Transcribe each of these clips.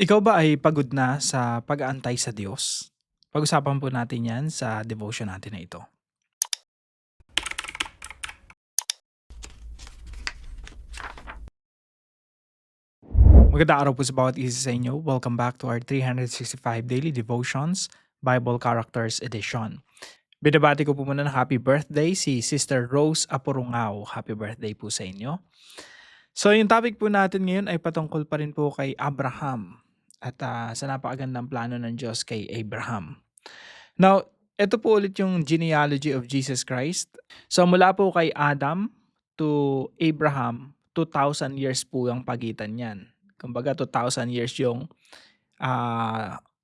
Ikaw ba ay pagod na sa pag-aantay sa Diyos? Pag-usapan po natin 'yan sa devotion natin na ito. Magandang araw po sa bawat isa sa inyo. Welcome back to our 365 Daily Devotions Bible Characters Edition. Binabati ko po muna ng happy birthday si Sister Rose Apurungao. Happy birthday po sa inyo. So yung topic po natin ngayon ay patungkol pa rin po kay Abraham at sa napakagandang plano ng Diyos kay Abraham. Now, ito po ulit yung genealogy of Jesus Christ. So mula po kay Adam to Abraham, 2,000 years po yung pagitan niyan. Kumbaga 2,000 years yung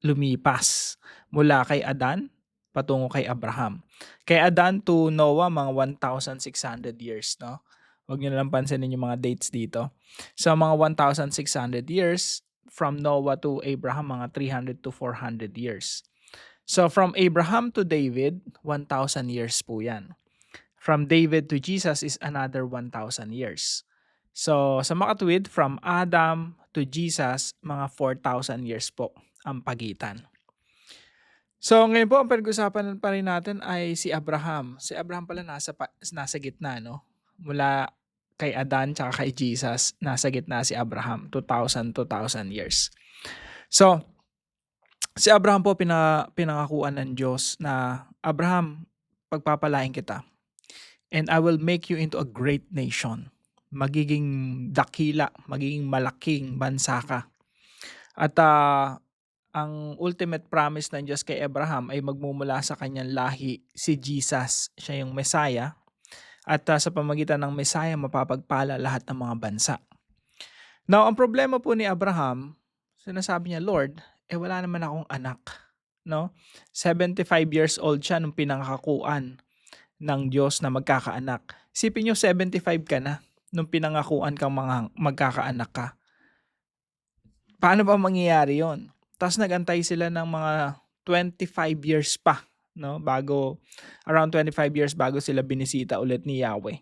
lumipas mula kay Adan patungo kay Abraham. Kay Adan to Noah, mga 1,600 years, no? Huwag niyo na lang pansinin yung mga dates dito. So mga 1,600 years, from Noah to Abraham, mga 300 to 400 years. So from Abraham to David, 1,000 years po yan. From David to Jesus is another 1,000 years. So sa makatuwid, from Adam to Jesus, mga 4,000 years po ang pagitan. So ngayon po, ang pag-usapan pa rin natin ay si Abraham. Si Abraham pala nasa gitna, no? Mula kay Adan tsaka kay Jesus, nasa gitna si Abraham, 2,000 years. So, si Abraham po pinangakuan ng Diyos na, Abraham, pagpapalain kita and I will make you into a great nation. Magiging dakila, magiging malaking bansa ka. At ang ultimate promise ng Diyos kay Abraham ay magmumula sa kanyang lahi si Jesus, siya yung Messiah. At sa pamagitan ng Messiah, mapapagpala lahat ng mga bansa. Now, ang problema po ni Abraham, sinasabi niya, Lord, wala naman akong anak. No? 75 years old siya nung pinangakuan ng Diyos na magkakaanak. Isipin niyo, 75 ka na nung pinangakuan kang mga magkakaanak ka. Paano ba mangyayari yon? Tapos nagantay sila ng mga 25 years pa, no? Around 25 years bago sila binisita ulit ni Yahweh.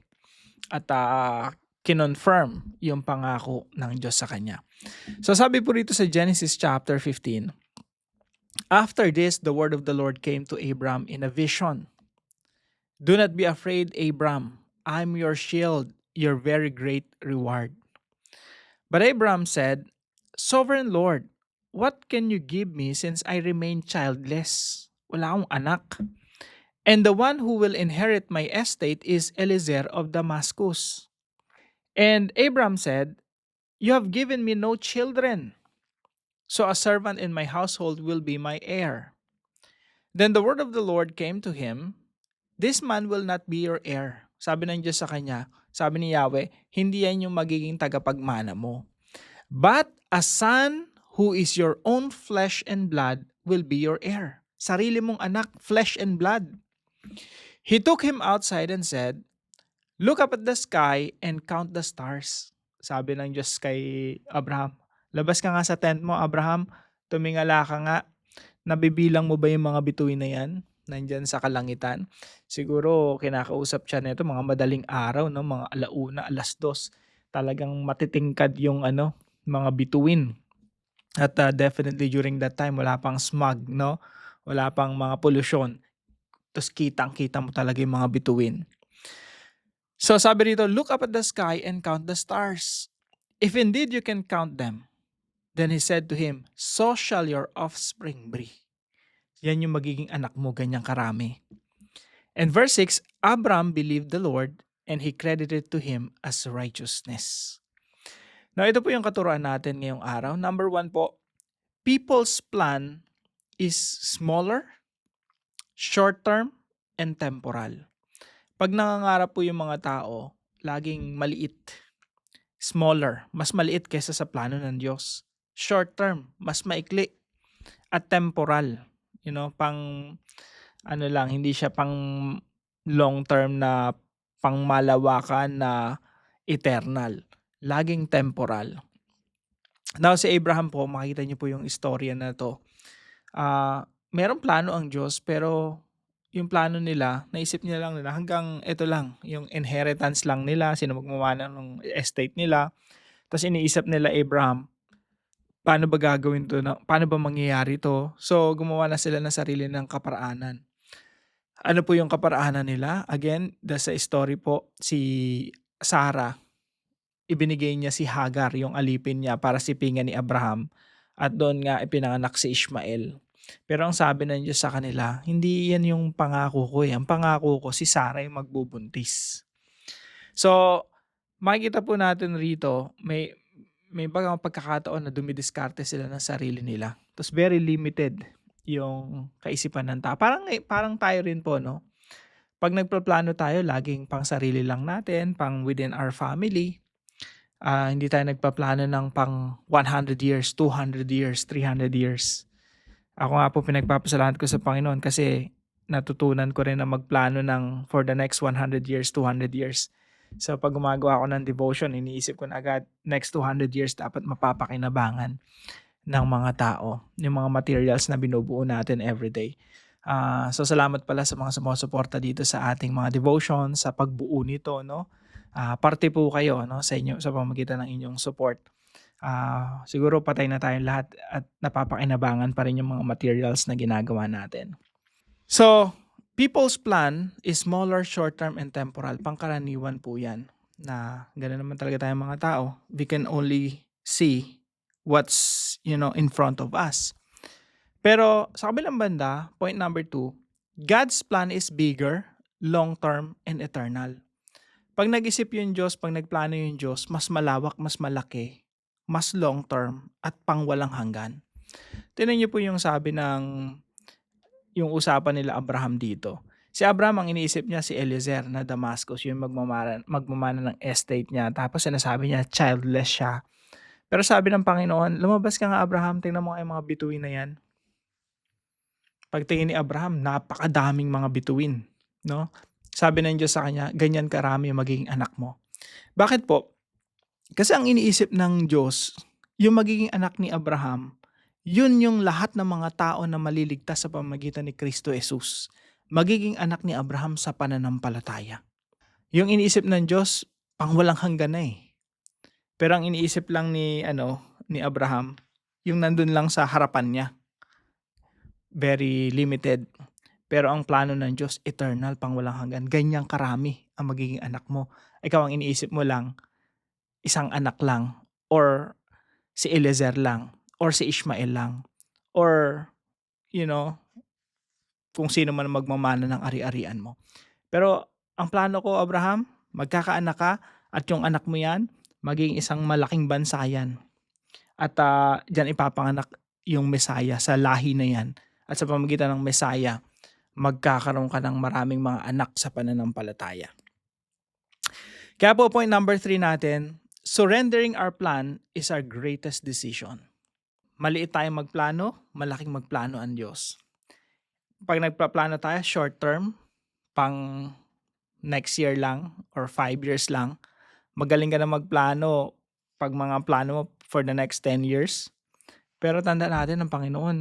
At kinonfirm yung pangako ng Diyos sa kanya. So sabi po rito sa Genesis chapter 15, after this, the word of the Lord came to Abram in a vision. Do not be afraid, Abram. I'm your shield, your very great reward. But Abram said, Sovereign Lord, what can you give me since I remain childless? Wala akong anak. And the one who will inherit my estate is Eliezer of Damascus. And Abram said, You have given me no children, so a servant in my household will be my heir. Then the word of the Lord came to him, This man will not be your heir. Sabi ng Diyos sa kanya, sabi ni Yahweh, hindi yan yung magiging tagapagmana mo. But a son who is your own flesh and blood will be your heir. Sarili mong anak, flesh and blood. He took him outside and said, Look up at the sky and count the stars. Sabi ng Diyos kay Abraham, labas ka nga sa tent mo, Abraham, tumingala ka nga. Nabibilang mo ba yung mga bituin na yan? Nandyan sa kalangitan. Siguro kinakausap siya nito mga madaling araw, no? Mga alauna, 2:00. Talagang matitingkad yung mga bituin. At definitely during that time, wala pang smog, no? Wala pang mga pollution. Tapos kitang-kita mo talaga yung mga bituin. So sabi rito, look up at the sky and count the stars. If indeed you can count them. Then he said to him, So shall your offspring be. Yan yung magiging anak mo, ganyang karami. And verse 6, Abram believed the Lord and he credited to him as righteousness. Now ito po yung katuruan natin ngayong araw. Number 1 po, people's plan is smaller, short-term, and temporal. Pag nangangarap po yung mga tao, laging maliit. Smaller, mas maliit kaysa sa plano ng Diyos. Short-term, mas maikli. At temporal, hindi siya pang long-term na pangmalawakan na eternal. Laging temporal. Now si Abraham po, makita niyo po yung istorya na to. Merong plano ang Diyos, pero yung plano nila, naisip nila hanggang ito lang, yung inheritance lang nila, sino magmamana ng estate nila. Tapos iniisip nila Abraham, Paano ba gagawin 'to, paano ba mangyayari 'to? So, gumawa na sila ng sarili ng kaparaanan. Ano po yung kaparaanan nila? Again, sa story po, si Sarah, ibinigay niya si Hagar, yung alipin niya, para sipingan ni Abraham, at doon nga ipinanganak si Ishmael. Pero ang sabi ng Diyos sa kanila, hindi yan yung pangako ko, eh. Ang pangako ko, si Sarah yung magbubuntis. So, makikita po natin rito, may bagang pagkakataon na dumidiskarte sila ng sarili nila. Tapos very limited yung kaisipan ng tao. Parang tayo rin po, no? 'Pag nagpaplano tayo, laging pang sarili lang natin, pang within our family. Hindi tayo nagpaplano ng pang 100 years, 200 years, 300 years. Ako nga po, pinagpapasalamat ko sa Panginoon kasi natutunan ko rin na magplano ng for the next 100 years, 200 years. So 'pag gumagawa ako ng devotion, iniisip ko na agad, next 200 years dapat mapapakinabangan ng mga tao, yung mga materials na binubuo natin everyday. So salamat pala sa mga sumusuporta dito sa ating mga devotion, sa pagbuo nito, no? Parte po kayo, no, sa inyo, sa pamamagitan ng inyong support. Siguro patay na tayong lahat at napapakinabangan pa rin yung mga materials na ginagawa natin. So, people's plan is smaller, short-term, and temporal. Pangkaraniwan po yan, na gano'n naman talaga tayong mga tao. We can only see what's, in front of us. Pero sa kabilang banda, point number 2, God's plan is bigger, long-term, and eternal. Pag nag-isip yung Diyos, pag nagplano yung Diyos, mas malawak, mas malaki, mas long-term, at pangwalang hanggan. Tingnan niyo po yung sabi yung usapan nila Abraham dito. Si Abraham, ang iniisip niya si Eliezer na Damascus, yung magmamana ng estate niya. Tapos sinasabi niya, childless siya. Pero sabi ng Panginoon, lumabas ka nga Abraham, tingnan mo yung mga bituin na yan. Pagtingin ni Abraham, napakadaming mga bituin, no? Sabi ng Diyos sa kanya, ganyan karami yung magiging anak mo. Bakit po? Kasi ang iniisip ng Diyos, yung magiging anak ni Abraham, yun yung lahat ng mga tao na maliligtas sa pamamagitan ni Kristo Jesus. Magiging anak ni Abraham sa pananampalataya. Yung iniisip ng Diyos, pangwalang hanggan na eh. Pero ang iniisip lang ni Abraham, yung nandun lang sa harapan niya. Very limited. Pero ang plano ng Diyos, eternal, pangwalang hanggan. Ganyang karami ang magiging anak mo. Ikaw ang iniisip mo lang, isang anak lang, or si Eliezer lang, or si Ishmael lang, or kung sino man magmamana ng ari-arian mo. Pero ang plano ko, Abraham, magkakaanak ka, at yung anak mo yan, maging isang malaking bansa yan. At dyan ipapanganak yung Mesaya sa lahi na yan. At sa pamamagitan ng Mesaya, magkakaroon ka ng maraming mga anak sa pananampalataya. Kaya po, point number 3 natin, surrendering our plan is our greatest decision. Maliit tayong magplano, malaking magplano ang Diyos. Pag nagpaplano tayo, short term, pang next year lang or 5 years lang, magaling ka na magplano pag mga plano mo for the next 10 years. Pero tanda natin ng Panginoon,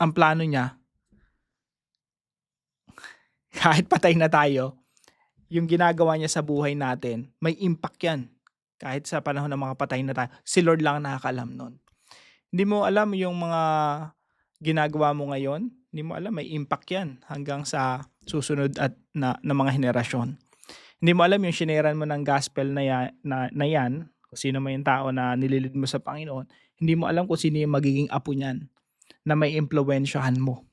ang plano niya, kahit patay na tayo, yung ginagawa niya sa buhay natin, may impact yan. Kahit sa panahon ng mga patay na tayo, si Lord lang nakakaalam nun. Hindi mo alam yung mga ginagawa mo ngayon, hindi mo alam, may impact yan hanggang sa susunod at na mga henerasyon. Hindi mo alam yung shineran mo ng gospel na yan, kung sino man yung tao na nililid mo sa Panginoon, hindi mo alam kung sino yung magiging apo niyan na may impluwensyahan mo.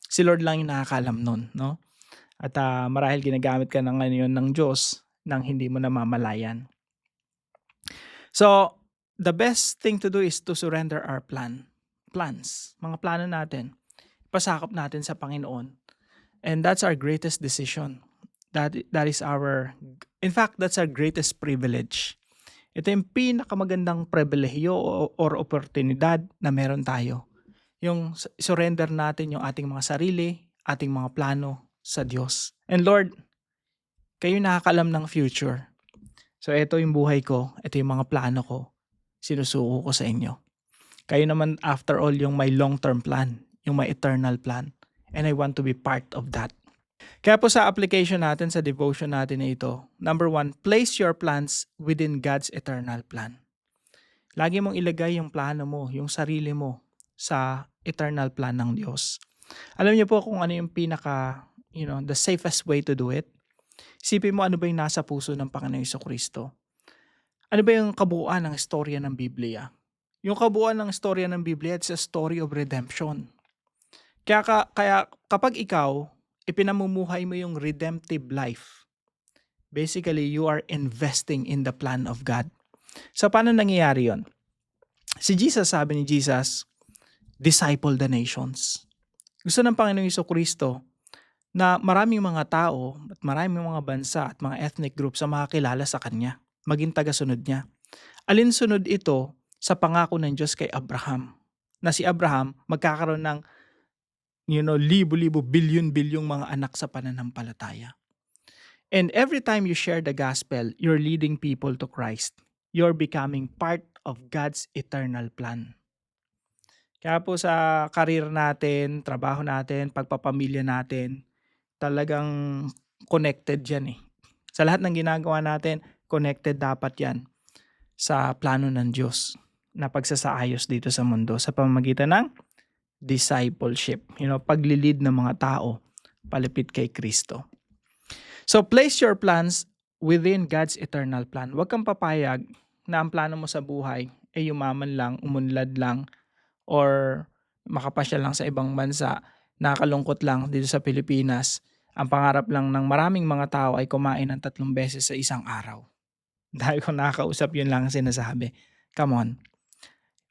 Si Lord lang yung nakakaalam nun, no? At marahil ginagamit ka na ngayon ng Diyos nang hindi mo namamalayan. So, the best thing to do is to surrender our plans, mga plano natin. Pasakop natin sa Panginoon. And that's our greatest decision. That is in fact, that's our greatest privilege. Ito yung pinakamagandang pribilehiyo or oportunidad na meron tayo. Yung surrender natin yung ating mga sarili, ating mga plano sa Diyos. And Lord, kayo nakakaalam ng future. So ito yung buhay ko, ito yung mga plano ko, sinusuko ko sa inyo. Kayo naman, after all, yung may long-term plan, yung may eternal plan. And I want to be part of that. Kaya po sa application natin, sa devotion natin na ito, number 1, place your plans within God's eternal plan. Lagi mong ilagay yung plano mo, yung sarili mo sa eternal plan ng Diyos. Alam niyo po kung ano yung the safest way to do it? Isipin mo ano ba yung nasa puso ng Panginoong Jesucristo. Ano ba yung kabuuan ng istorya ng Biblia? Yung kabuuan ng istorya ng Biblia, it's a story of redemption. Kaya kapag ikaw, ipinamumuhay mo yung redemptive life, basically, you are investing in the plan of God. So, paano nangyayari yon? Sabi ni Jesus, disciple the nations. Gusto ng Panginoong Jesucristo na maraming mga tao at maraming mga bansa at mga ethnic groups ang makakilala sa Kanya, maging tagasunod niya. Alinsunod ito sa pangako ng Diyos kay Abraham, na si Abraham magkakaroon ng libo-libo, bilyon-bilyong mga anak sa pananampalataya. And every time you share the gospel, you're leading people to Christ. You're becoming part of God's eternal plan. Kaya po sa career natin, trabaho natin, pagpapamilya natin, talagang connected yan eh. Sa lahat ng ginagawa natin, connected dapat yan sa plano ng Diyos na pagsasaayos dito sa mundo sa pamamagitan ng discipleship. Paglilid ng mga tao palapit kay Kristo. So place your plans within God's eternal plan. Huwag kang papayag na ang plano mo sa buhay ay yumaman lang, umunlad lang, or makapasyal lang sa ibang bansa, nakalungkot lang dito sa Pilipinas. Ang pangarap lang ng maraming mga tao ay kumain ng 3 beses sa isang araw. Dahil kung nakakausap, yun lang ang sinasabi. Come on.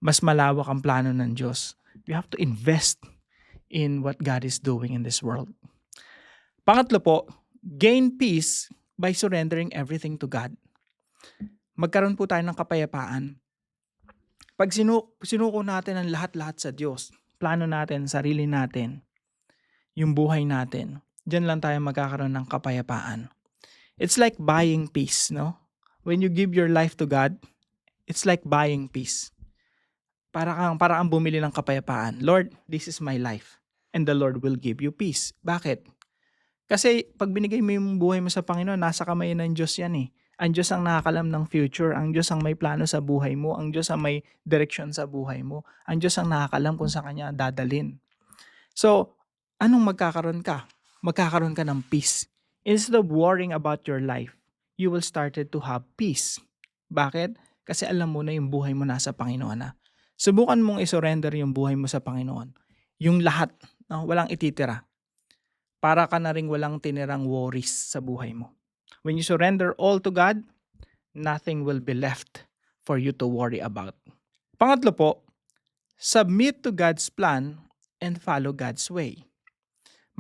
Mas malawak ang plano ng Diyos. You have to invest in what God is doing in this world. Pangatlo po, gain peace by surrendering everything to God. Magkaroon po tayo ng kapayapaan. Pag sinuko natin ang lahat-lahat sa Diyos, plano natin, sarili natin, yung buhay natin, diyan lang tayo magkakaroon ng kapayapaan. It's like buying peace, no? When you give your life to God, it's like buying peace. Para kang bumili ng kapayapaan. Lord, this is my life. And the Lord will give you peace. Bakit? Kasi pag binigay mo yung buhay mo sa Panginoon, nasa kamay ng Diyos yan eh. Ang Diyos ang nakakalam ng future. Ang Diyos ang may plano sa buhay mo. Ang Diyos ang may direction sa buhay mo. Ang Diyos ang nakakalam kung saan Kanya dadalhin. So, anong magkakaroon ka? Magkakaroon ka ng peace. Instead of worrying about your life, you will started to have peace. Bakit? Kasi alam mo na yung buhay mo nasa Panginoon na. Subukan mong isurrender yung buhay mo sa Panginoon. Yung lahat, no? Walang ititira. Para ka na ring walang tinirang worries sa buhay mo. When you surrender all to God, nothing will be left for you to worry about. Pangatlo po, submit to God's plan and follow God's way.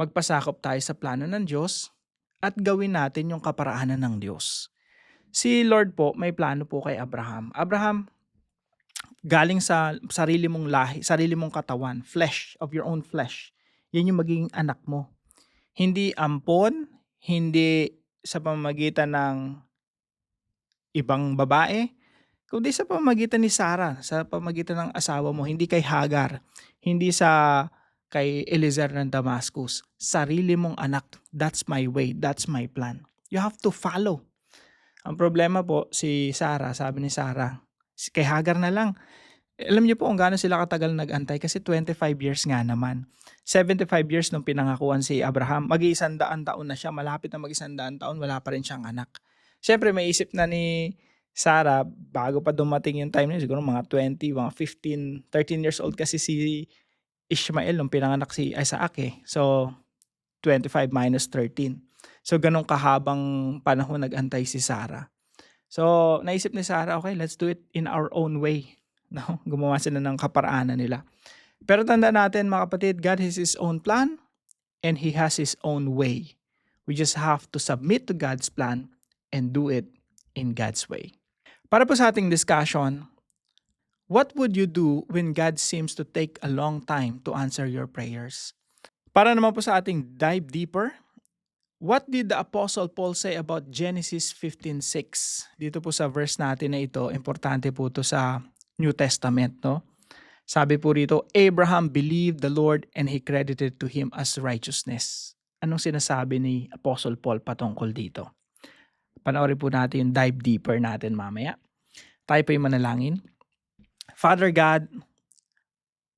Magpasakop tayo sa plano ng Diyos at gawin natin yung kaparaanan ng Diyos. Si Lord po, may plano po kay Abraham. Abraham, galing sa sarili mong lahi, sarili mong katawan, flesh, of your own flesh. Yan yung magiging anak mo. Hindi ampon, hindi sa pamamagitan ng ibang babae, kundi sa pamamagitan ni Sarah, sa pamamagitan ng asawa mo, hindi kay Hagar, hindi kay Eliezer ng Damascus. Sarili mong anak, that's my way, that's my plan. You have to follow. Ang problema po, si Sarah, sabi ni Sarah, kay Hagar na lang. Alam niyo po kung gaano sila katagal nag-antay kasi 25 years nga naman. 75 years nung pinangakuan si Abraham, mag-100 taon na siya, malapit na mag-100 taon, wala pa rin siyang anak. Siyempre may isip na ni Sarah, bago pa dumating yung time niya, siguro mga 20, mga 15, 13 years old kasi si Ishmael nung pinanganak si Isaac eh. So 25 minus 13. So ganun kahabang panahon nag-antay si Sarah. So naisip ni Sarah, okay, let's do it in our own way. No? Gumawa sila ng kaparaanan nila. Pero tanda natin mga kapatid, God has His own plan and He has His own way. We just have to submit to God's plan and do it in God's way. Para po sa ating discussion, what would you do when God seems to take a long time to answer your prayers? Para naman po sa ating dive deeper, what did the Apostle Paul say about Genesis 15:6? Dito po sa verse natin na ito, importante po ito sa New Testament, no? Sabi po rito, Abraham believed the Lord and He credited to him as righteousness. Anong sinasabi ni Apostle Paul patungkol dito? Panoorin po natin yung dive deeper natin mamaya. Tayo po yung manalangin. Father God,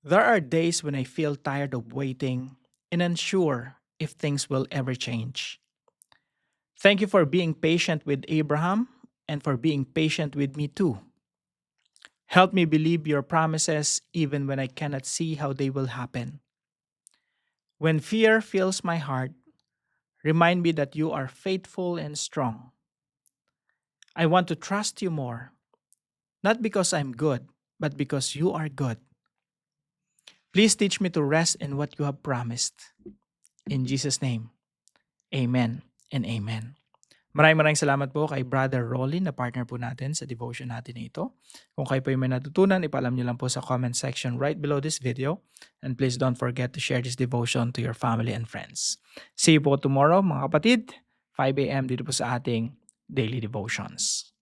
there are days when I feel tired of waiting and unsure if things will ever change. Thank you for being patient with Abraham and for being patient with me too. Help me believe your promises even when I cannot see how they will happen. When fear fills my heart, remind me that you are faithful and strong. I want to trust you more, not because I'm good, but because you are good. Please teach me to rest in what you have promised. In Jesus' name, amen and amen. Maraming salamat po kay Brother Rolly na partner po natin sa devotion natin na ito. Kung kayo po yung may natutunan, ipaalam nyo lang po sa comment section right below this video. And please don't forget to share this devotion to your family and friends. See you po tomorrow mga kapatid, 5 a.m. dito po sa ating daily devotions.